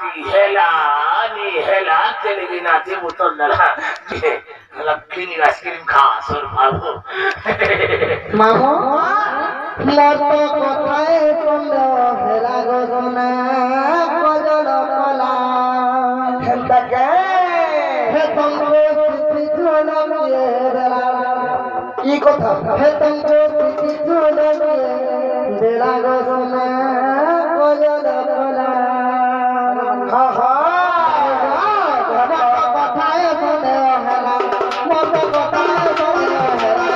हेला तेलगी नाती बोतल लला लक्कीनी आइसक्रीम खा सर मामू मामू मत কথায় চন্দ হেলা গজনা কজল কলা হেন্তাকে হে তঙ্গ পিছন দিয়ে বেলা কি কথা হে তঙ্গ পিছন দিয়ে বেলা গজনা কজল কলা হা হা কথায় চন্দ হেলা মত কথায় চন্দ হেলা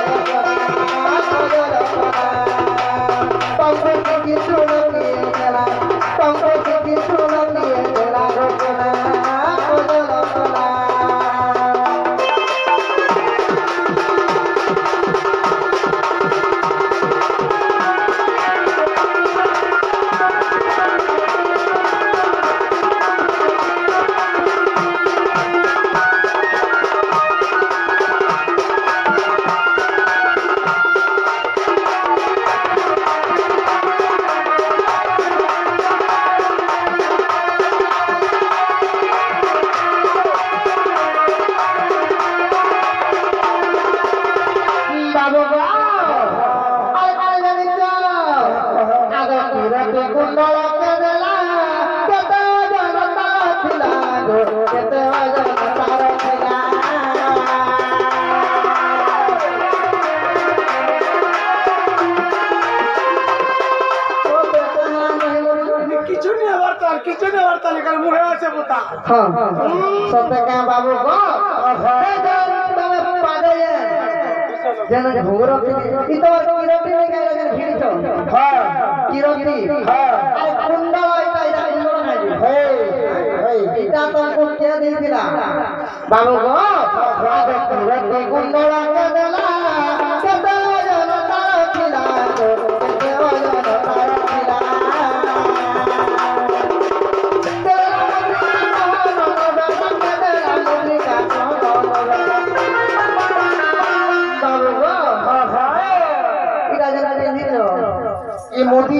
কজল কলা Tangko ki suno niye jala, tangko ki suno niye jala, rokona, kojala kala. बाबू को जन घोरो की तो किरोटी में काय जन भिड़तो हां किरोटी हां अरे कुंडल आइता कुंडल नाही हे इटा तो को के देथिला बाबू को आगे किरोटी कुंडल के देला केते जन तार खिला केते जन तार खिला मोदी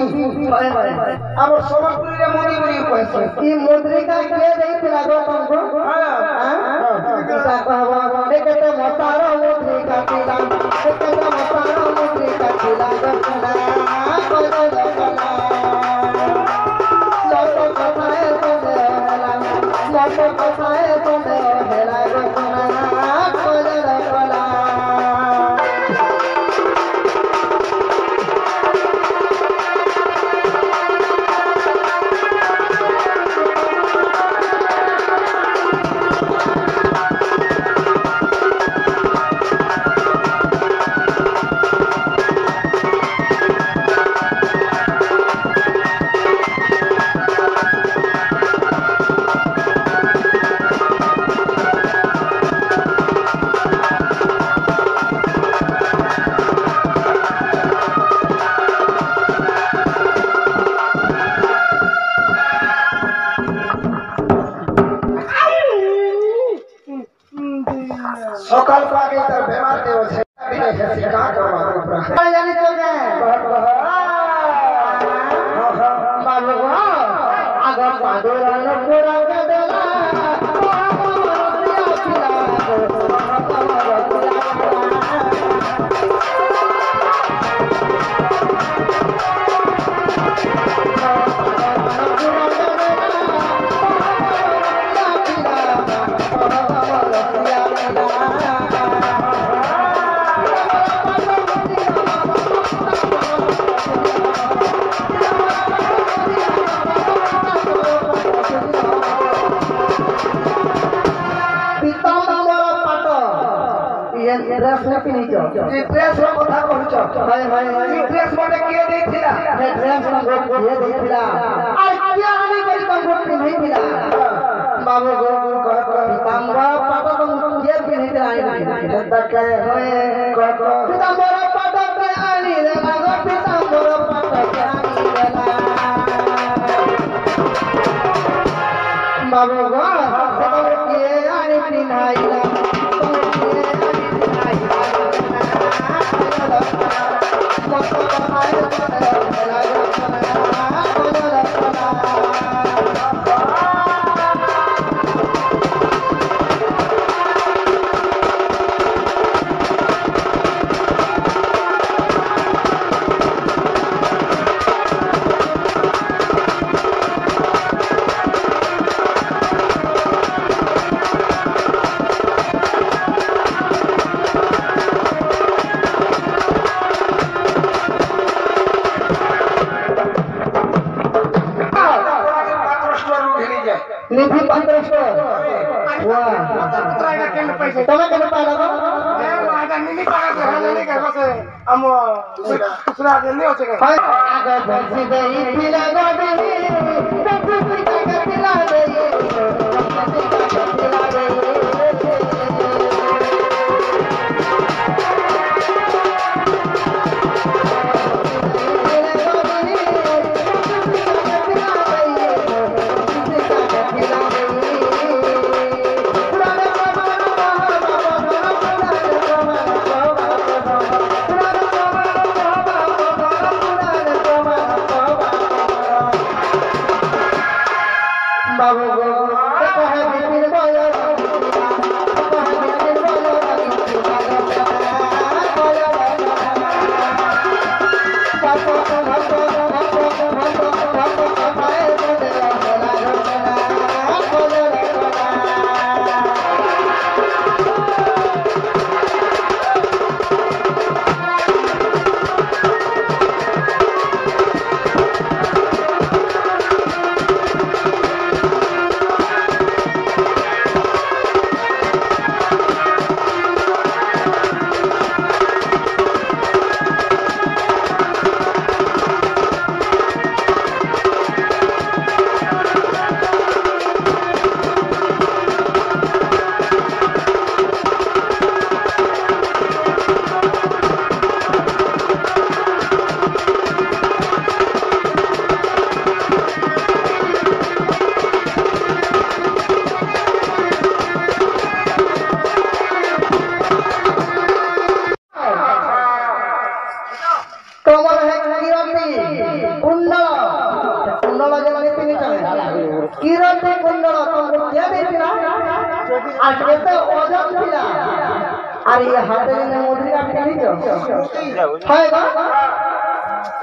अब सोमपुरी रे मोदी बोली कहছে ई मुद्रिका के देइला गो तुमको हां ता कहबा देखते मसारो मुद्रिका पिला देखते मसारो मुद्रिका पिला गना कोलो गना लोटो कथाए तोने हेला लोटो कथाए तोने हेला गना कोलो गना सकाल पाके तर बीमार देव छे बिना हसी का करवा ऊपर जानी तो के बाबू आगा पादोरन पूरा के देला ड्रेस ने पिनिचो ई ड्रेस रो कथा कहचो हाय हाय ई ड्रेस मते के देथिला हे ड्रेस न गो के देथिला आ क्या आनी करी तुम गो पिनिथिला बाबू गो कह पीताम्बर पाटक के पिनिथिला आई तक होए कह पीताम्बर पाटक के आनी रे बाबू पीताम्बर पाटक के आनी रे बाबू गो के आनी पिनाइला তুমি কেন পাইলা গো আগে বলছি দেই পিলা গবি দেখি টাকা পিলা দেই পিলা দেই কিরতে কুণ্ডল তোমাকে কে দিছিল আর কেতে ওজন ছিল আর এই হাতে নে মুদ্রিকা পিনিছ হয় গো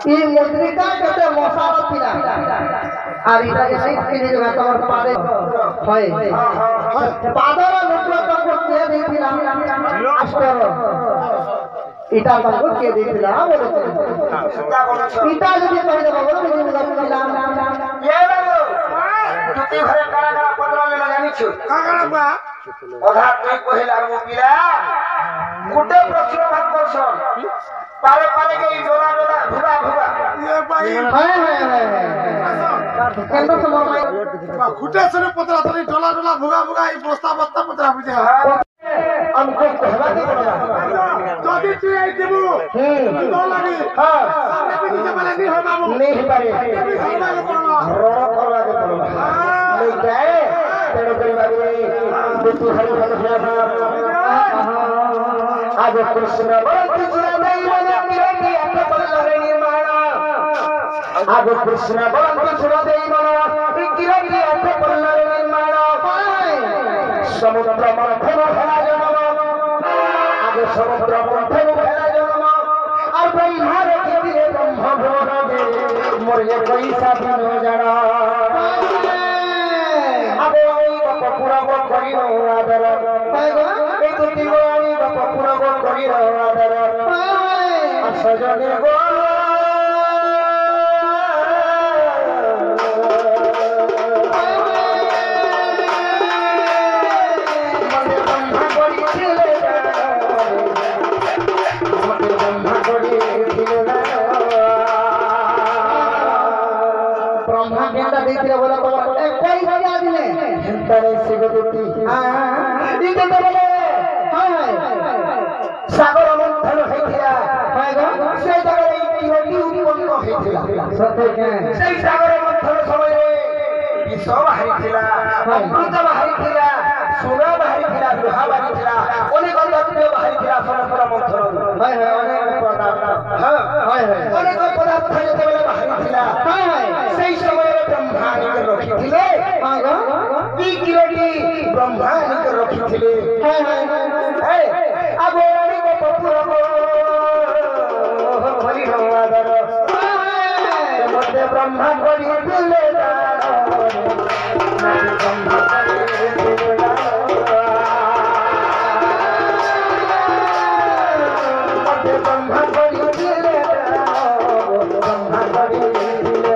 এই মুদ্রিকা কেতে মশাল ছিল আর এটা সেই কিনে যে তোমার পারে হয় পাদর মুদ্রা তোমাকে কে দিছিল আষ্টর এটা তোমাকে কে দিছিল বলো এটা যদি কইলে বলো তুমি বলছিলাম এ বাবু তুই ঘরে কারা কারা পদরা লেলা জানিছু কারা বা ওধা তুই কহিলা মু পিলা গুটে প্রশ্ন ভাগ করছ পারে পারে কে ডোলা ডোলা ঘুরা ঘুরা এ ভাই হ্যাঁ হ্যাঁ হ্যাঁ কেন তোমার মাই গুটে সরে পদরা তরি ডোলা ডোলা ভুগা ভুগা এই বস্তা বস্তা পদরা বুঝে हमको कहवा दे যদি তুই এই দেবু তো লাগি হ্যাঁ সামনে পিছে বলে নি হয় বাবু नहीं पारे रोड़ा कर लागे पड़ो नहीं जाए तेरे परिवार में तू हरि हरि आज कृष्ण बोलती सुना नहीं मने मेरे अपने पर लगे निर्माण आज कृष्ण बोलती सुना नहीं मनो किरण अपने पर लगे निर्माण समुद्र मंथन भरा जन्म आगे समुद्र मंथन भरा जन्म और ब्रह्मा रे दिए ब्रह्म भोर दे मोरे पैसा बिनो जाना आगे ओई बाप पूरा गो करी नो आदर ए तो दिवानी बाप पूरा गो करी नो आदर सजने गो ब्रह्मा केंदा देखिले बोला कोई कोई आदिले तरे सिगदुती दी दे बोले हाय सागर मंथन হইছিলা हाय गो সেই জায়গায় ইহটি উৎপন্ন হইছিলা সত্যি কে সেই সাগর মন্থন সময়ে বিষ বাহিছিলা অমৃত বাহিছিলা সোনা বাহিছিলা লোহা বাহিছিলা অনেক দ্রব্য বাহিছিলা সমগ্র মন্থন হায় হায় অনেক পদার্থ হ্যাঁ হায় হায় অনেক পদার্থ যেতবেলে বাহিছিলা হায় হায় সেই সময়ে ব্রহ্মাকে রখিছিলে হায় গো কি কিরটি ব্রহ্মাকে রখিছিলে হায় হায় হায় আগোড়ি গো পপুর গো হরি হওয়াদর মধ্যে ব্রহ্মা করি দিলে ব্রহ্মা করি দিলে মধ্যে ব্রহ্মা করি দিলে ব্রহ্মা করি দিলে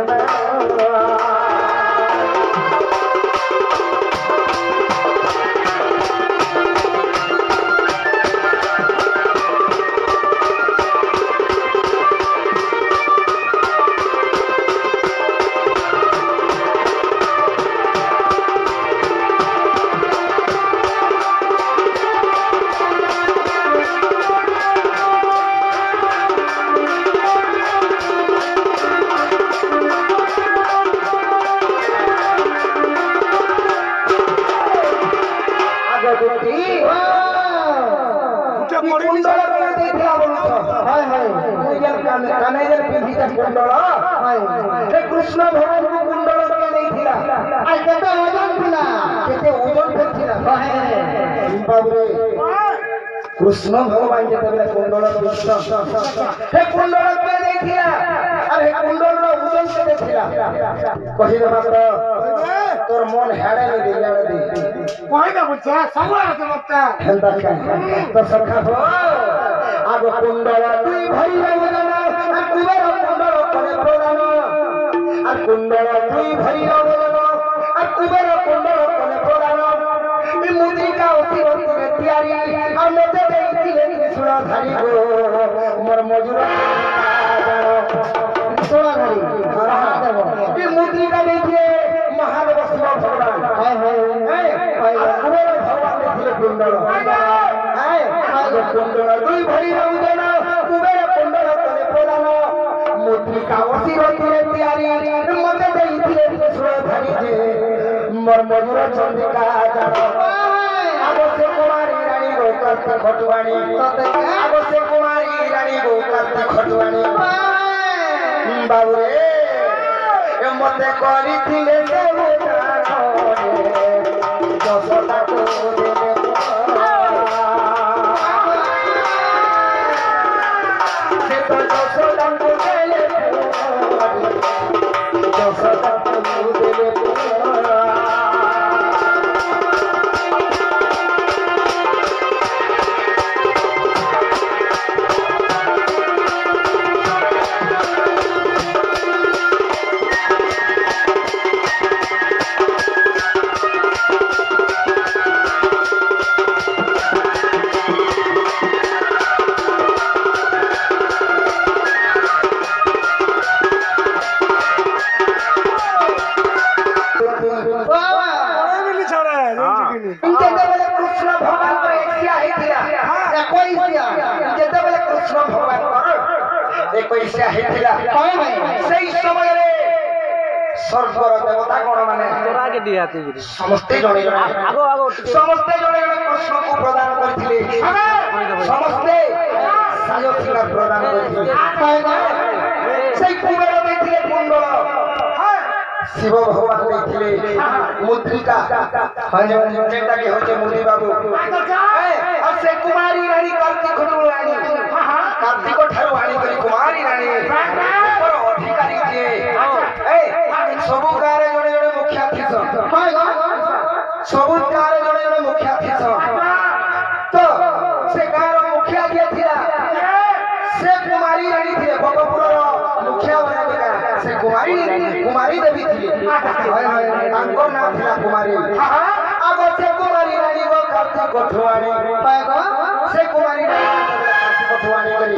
কানাইয়ের পিঠিতে কুণ্ডল সে কৃষ্ণ ভগবানଙ୍କୁ কুণ্ডল দিয়ে ଦେଇଥିଲା আর কেতে ওজন ଥିଲା কেতে ওজন ଥିଲା বাবরে কৃষ্ণ ভগবান যেତେବେଳେ কুণ্ডল কৃষ্ণ সে কুণ্ডল দিয়ে ଦେଇଥିଲା আর হে কুণ্ডলର ওজন কেতে ଥିଲା কহিলে মাত্র তোর মন হেড়ে দে ইয়াড়ে দে কইনা বুঝছে সবুরা তো মত হেলতা তো সখা হো আগ কুণ্ডল তুই ভাই ওজন আর কুবের কুণ্ডল করে প্রদান আর কুণ্ডল তুই ভাই ওজন আর কুবের কুণ্ডল করে প্রদান এই মুদ্রিকা অতি অতি তিয়ারি আর মতে দেইছিলে কৃষ্ণ ধারি গো মোর মজুর সোনা ধারি এই মুদ্রিকা দেইছিলে মহাদেব শিব ভগবান আর কুবের ভগবান দেইছিলে কুণ্ডল আর কুণ্ডল তুই ভাই ওজন কুবের কুণ্ডল করে প্রদান মুদ্রিকা অতি অতি তিয়ারি মতে দেইছিলে কৃষ্ণ ধারি যে মোর মজুর চন্দ্রিকা জানো আগতে কুমারী রানী গোকান্তি খটুয়ানি আগতে কুমারী রানী গোকান্তি খটুয়ানি বাবুরে মতে করিছিলে দেবু জানো দশটা করে সে তো দশটা করে দশটা করে স্বর্গর দেবতা গণ মানে সমস্তে জনে সমস্তে জনে কৃষ্ণকে প্রদান করছিলে সমস্তে সাজকিলা প্রদান করছিলে সেই কুবের ଦେଇଥିଲେ কুণ্ডল শিব ভগবান ଦେଇଥିଲେ মুদ্রিকা যেটাকে হচ্ছে মুদি বাবু আর সে কুমারী রানী কার্তিক রানী কার্তিক ঠারু আনি করে কুমারী রানী অধিকারী দিয়ে ସବୁ ଗାଁରେ ଜଣେ ଜଣେ ମୁଖିଆ ଥିସ ସବୁ ଗାଁରେ ଜଣେ ଜଣେ ମୁଖିଆ ଥିସ ତ ସେ ଗାଁର ମୁଖିଆ ଯିଏ ଥିଲା ସେ କୁମାରୀ ରାଣୀ ଥିଲେ ଭଗପୁରର ମୁଖିଆ ବନାବିକା ସେ କୁମାରୀ ଦେବୀ ଥିଲେ ତାଙ୍କ ନାଁ ଥିଲା କୁମାରୀ ଆଗ ସେ କୁମାରୀ ରାଣୀ କାର୍ତ୍ତିକ ଠୁଆଣି ସେ କୁମାରୀ କାର୍ତ୍ତିକ ଠୁଆଣି କରି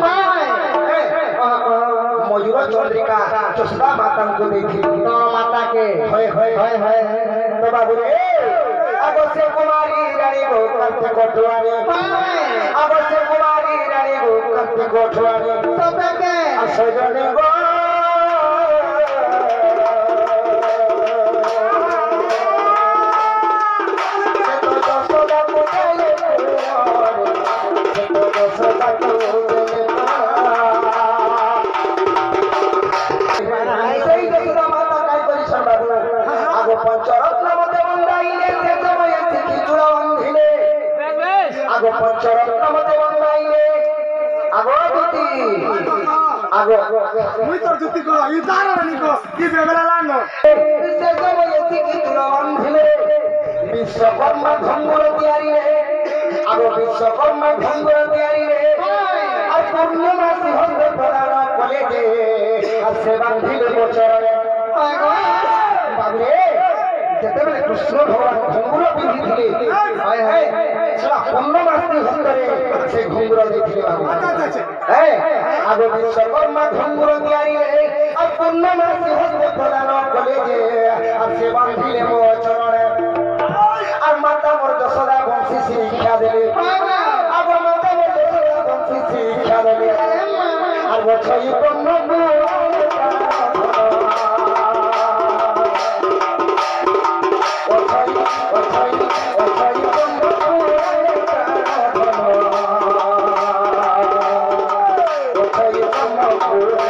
ময়ূর চন্দ্রিকা চোষদা মাতাଙ୍କୁ ଦେଇଥିଲି ତ ମାତାকে ହଏ ହଏ ହଏ ହଏ ତ ବାବୁରେ ଅବଶ୍ୟ କୁମାରୀ ରାଣୀ ଗୋ କାର୍ତ୍ତିକ ଠୁଆଣି ଅବଶ୍ୟ କୁମାରୀ ରାଣୀ ଗୋ କାର୍ତ୍ତିକ ଠୁଆଣି ତବେକେ ସଜଣୀ ଗୋ পঞ্চরত্ন মতে বন্দাইলে সে সময় থেকে চূড়া বন্ধিলে আগো পঞ্চরত্ন মতে বন্দাইলে আগো দুটি আগো মুই তোর জুতি কো ই তারা রানী কো কি বেবেলা লানো সে সময় থেকে চূড়া বন্ধিলে বিশ্বকর্মা ভঙ্গুর তিয়ারিলে আগো বিশ্বকর্মা ভঙ্গুর তিয়ারিলে আর পূর্ণমাসী ভঙ্গ প্রদান কলে যে আর সে বান্ধিলে বচরণে আগো বাবুরে যেতেবেলে কৃষ্ণ ভগবান ঘুঙ্গুর পিঁধিলে সেটা পূর্ণমাসী হস্ତରେ ସେ ଘୁଙ୍ଗୁର ଦେଇଥିଲେ ବାବୁ ଆଗ ବିଶ୍ୱକର୍ମା ଘୁଙ୍ଗୁର ତିଆରିଲେ ଆଉ ପୂର୍ଣ୍ଣମାସୀ ହସ୍ତ ପ୍ରଦାନ କଲେ ଯେ ଆଉ ସେ ବାନ୍ଧିଲେ ମୋ ଚରଣେ আর মাতা মোর যশোদা বংশী শিক্ষা দেবে আগ মাতা মোর যশোদা বংশী শিক্ষা দেবে আর বছর Oh,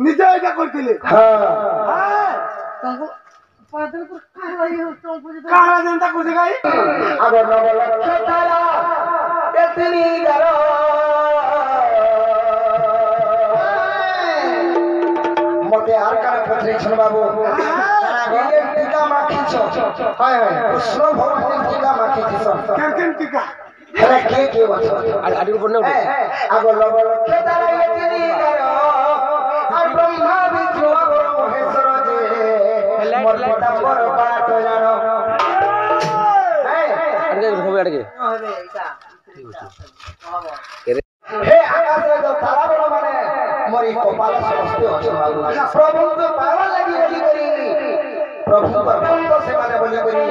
নিজে এটা করছিলে কারা জনতা করছে গাই আগর নবলক্ষ তারা এতনি গারো মতে আর কার পত্রিকন বাবু এই টিকা মাখিছ হয় হয় কৃষ্ণ ভগবানের টিকা মাখিছ কেন টিকা হ্যাঁ কে বলছ আড়ি উপর না আগর নবলক্ষ তারা এতনি গারো আর ব্রহ্মা বিষ্ণু আগর মহেশ্বর যে মোর পদাম্বর পাঠ জানো हे आकाश रे जो तारा बड़ माने मोरी कपाल समस्त अछि प्रभु तो पावन लगी बोली करी प्रभु पर भक्त से माने बोली करी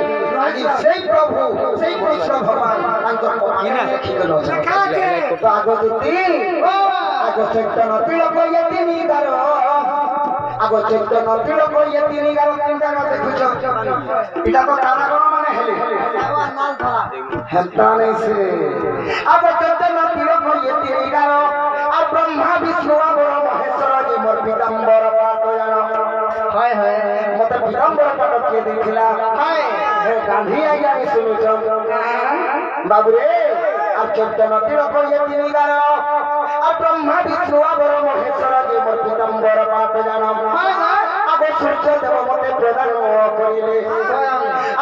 आज सेई प्रभु सेई कृष्ण भगवान तांकर कपाल देखि गलो तो आगो दुती आगो चैतन्य तिलक यतिनी गारो आगो चैतन्य तिलक यतिनी गारो तीनटा देखुछ इटा तो तारा बड़ माने हेले हेल्ता नहीं से अब चैतन्य तिलक यतिनी गारो आ ब्रह्मा विष्णु और महेश्वर जी मोर पीताम्बर पाठ जानो हाय हाय मते पीताम्बर पाठ के देखिला हाय हे गांधी आज्ञा के सुनु छ बाबू रे अब चैतन्य तिलक यतिनी गारो आ ब्रह्मा विष्णु और महेश्वर जी मोर पीताम्बर पाठ जानो हाय हाय आगो सूर्य देव मते प्रदान करिले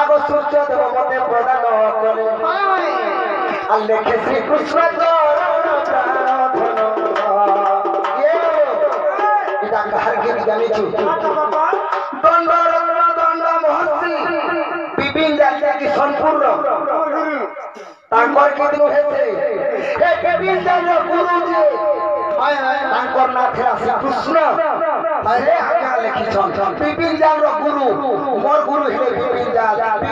आगो सूर्य देव मते प्रदान करिले हाय हाय आ लेखे श्री कृष्ण हर के जानी छु दंड दंड महर्षि विभिन्न जाति की संपूर्ण तांकर के दिन हेते ए विभिन्न जाति गुरु जी हाय हाय तांकर ना थिला श्री कृष्ण अरे आज्ञा लिखि छन विभिन्न जाति गुरु मोर गुरु हे विभिन्न जाति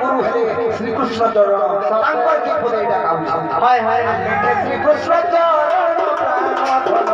गुरु हे श्री कृष्ण चरण तांकर की पदे डाका हाय हाय श्री कृष्ण चरण